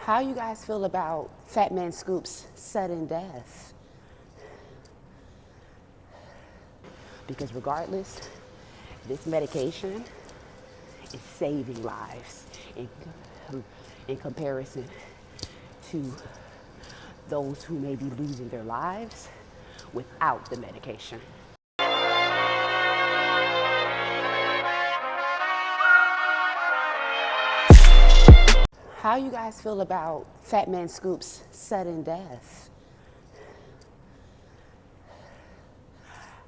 How you guys feel about Fat Man Scoop's sudden death? Because regardless, this medication is saving lives in comparison to those who may be losing their lives without the medication. How you guys feel about Fat Man Scoop's sudden death?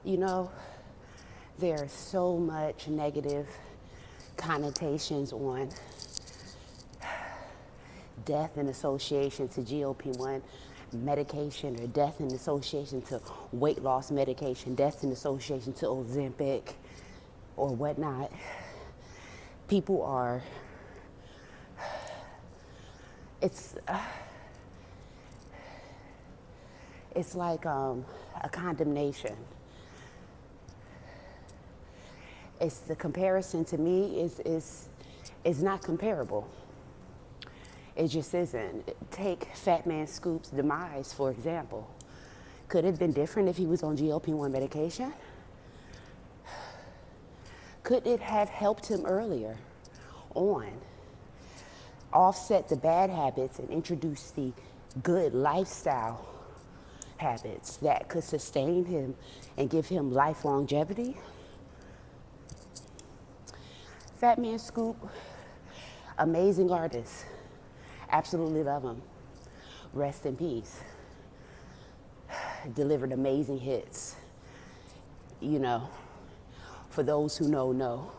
You know, there's so much negative connotations on death in association to GLP1 medication, or death in association to weight loss medication, death in association to Ozempic or whatnot. People are, it's like a condemnation. It's the comparison to me is not comparable. It just isn't. Take Fat Man Scoop's demise, for example. Could it have been different if he was on GLP-1 medication? Could it have helped him earlier on? Offset the bad habits and introduce the good lifestyle habits that could sustain him and give him life longevity? Fat Man Scoop, amazing artist. Absolutely love him. Rest in peace. Delivered amazing hits. You know, for those who know.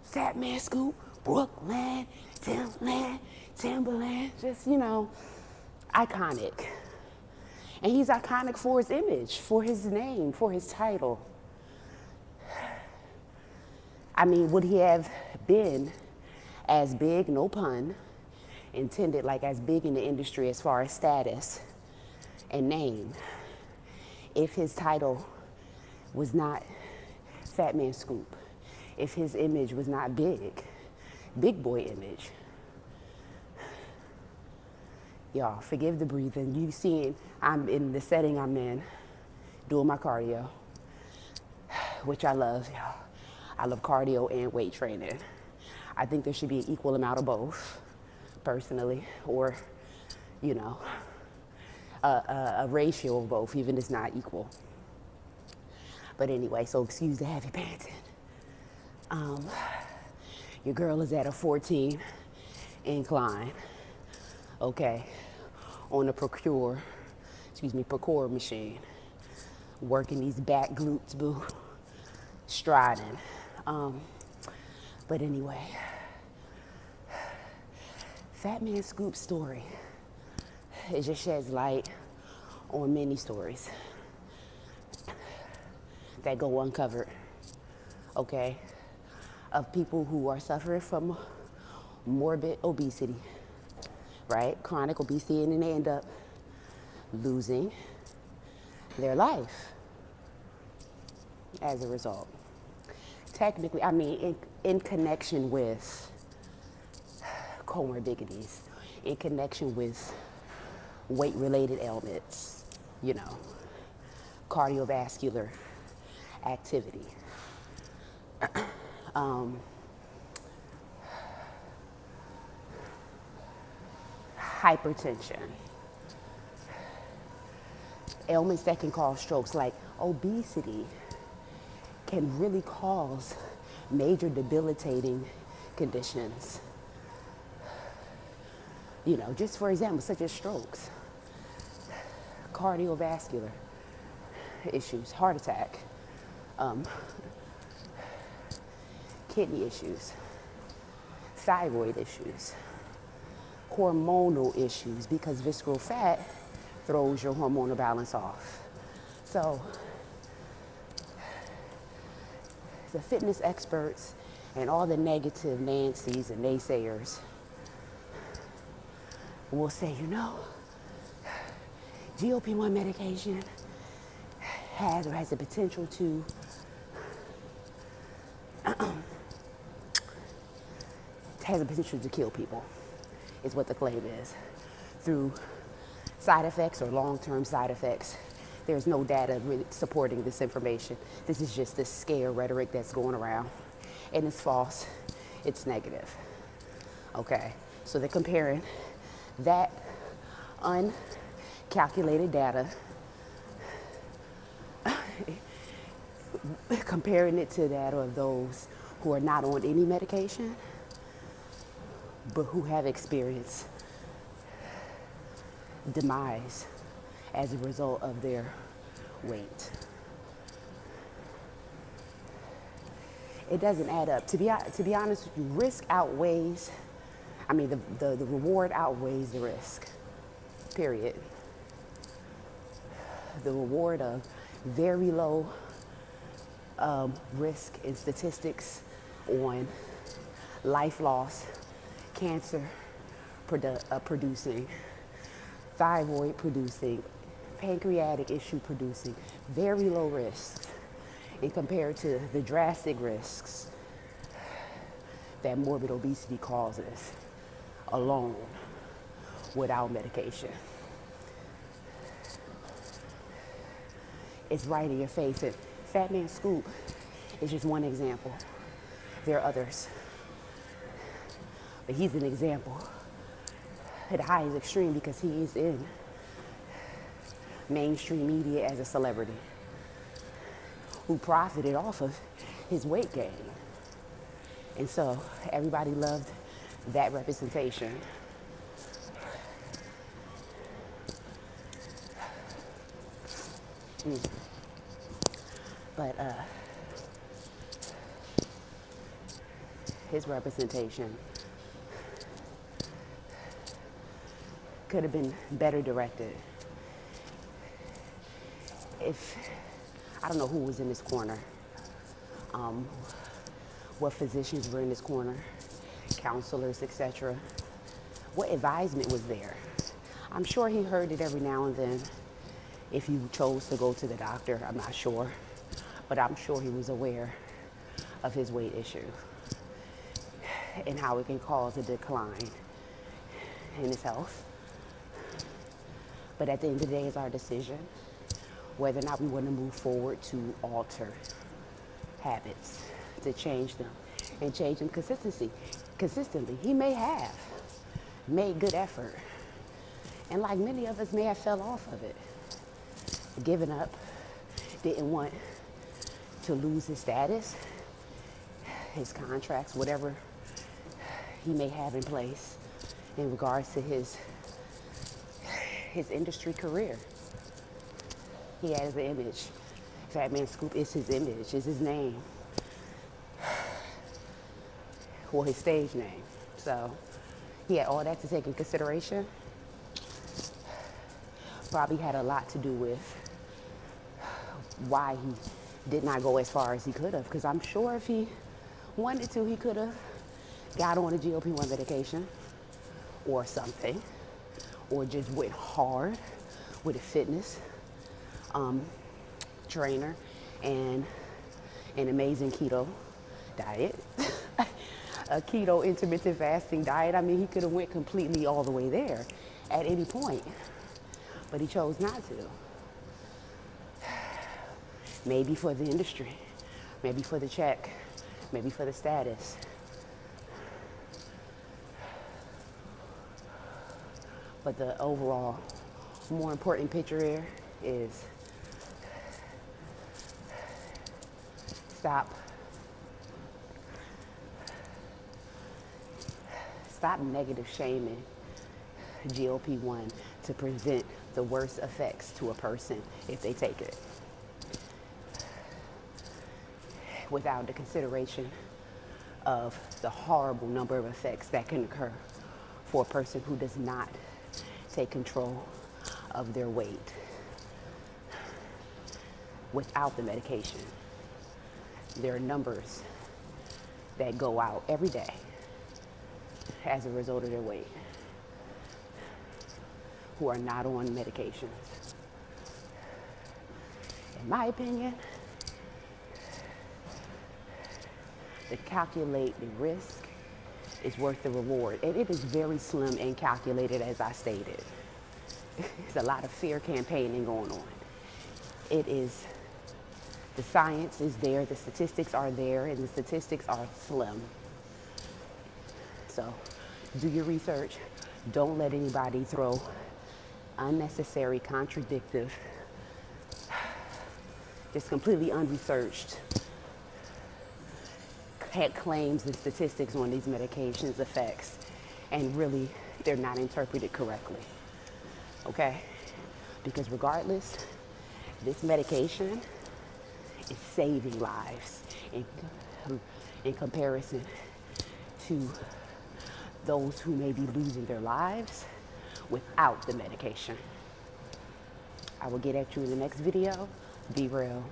Fat Man Scoop, Brooklyn, Timberland, just, you know, iconic. And he's iconic for his image, for his name, for his title. I mean, would he have been as big, no pun intended, like as big in the industry as far as status and name, if his title was not Fat Man Scoop, if his image was not big boy image? Y'all, forgive the breathing. You seeing, I'm in the setting I'm in, doing my cardio, which I love, y'all. I love cardio and weight training. I think there should be an equal amount of both, personally, or, you know, a ratio of both, even if it's not equal. But anyway, so excuse the heavy panting. Your girl is at a 14 incline, okay, on the parkour machine, working these back glutes, boo, striding. But anyway, Fat Man Scoop's story, it just sheds light on many stories that go uncovered, okay, of people who are suffering from morbid obesity, right? Chronic obesity, and then they end up losing their life as a result. Technically, I mean, in connection with comorbidities, in connection with weight-related ailments, you know, cardiovascular activity. Hypertension, ailments that can cause strokes, like obesity can really cause major debilitating conditions. You know, just for example, such as strokes, cardiovascular issues, heart attack, kidney issues, thyroid issues, hormonal issues, because visceral fat throws your hormonal balance off. So the fitness experts and all the negative Nancys and naysayers will say, you know, GLP-1 medication has the potential to kill people is what the claim is. Through side effects or long-term side effects, there's no data really supporting this information. This is just this scare rhetoric that's going around, and it's false, it's negative. Okay, so they're comparing that uncalculated data, comparing it to that of those who are not on any medication, but who have experienced demise as a result of their weight. It doesn't add up. To be honest with you, risk outweighs, the reward outweighs the risk, period. The reward of very low risk and statistics on life loss, cancer producing, thyroid producing, pancreatic issue producing, very low risks, and compared to the drastic risks that morbid obesity causes alone without medication. It's right in your face. And Fat Man Scoop is just one example. There are others, but he's an example at the highest extreme because he is in mainstream media as a celebrity who profited off of his weight gain. And so everybody loved that representation. But his representation could have been better directed if, I don't know who was in this corner, what physicians were in this corner, counselors, etc. What advisement was there? I'm sure he heard it every now and then. If you chose to go to the doctor, I'm not sure, but I'm sure he was aware of his weight issue and how it can cause a decline in his health. But at the end of the day, it's our decision whether or not we want to move forward to alter habits, to change them, and change them consistently. He may have made good effort, and like many of us may have fell off of it, given up, didn't want to lose his status, his contracts, whatever he may have in place in regards to his industry career. He has an image. Fat Man Scoop is his image, is his name, or his stage name. So he had all that to take in consideration. Probably had a lot to do with why he did not go as far as he could have. Because I'm sure if he wanted to, he could have got on a GLP1 medication or something, or just went hard with a fitness trainer and an amazing keto diet, a keto intermittent fasting diet. I mean, he could have went completely all the way there at any point, but he chose not to. Maybe for the industry, maybe for the check, maybe for the status. But the overall more important picture here is stop negative shaming GLP1 to prevent the worst effects to a person if they take it, without the consideration of the horrible number of effects that can occur for a person who does not take control of their weight without the medication. There are numbers that go out every day as a result of their weight who are not on medications. In my opinion, to calculate the risk is worth the reward. And it is very slim and calculated, as I stated. There's a lot of fear campaigning going on. It is, the science is there, the statistics are there, and the statistics are slim. So do your research. Don't let anybody throw unnecessary, contradictive, just completely unresearched claims and statistics on these medications' effects, and really they're not interpreted correctly. Okay? Because regardless, this medication is saving lives in comparison to those who may be losing their lives without the medication. I will get at you in the next video. Be real.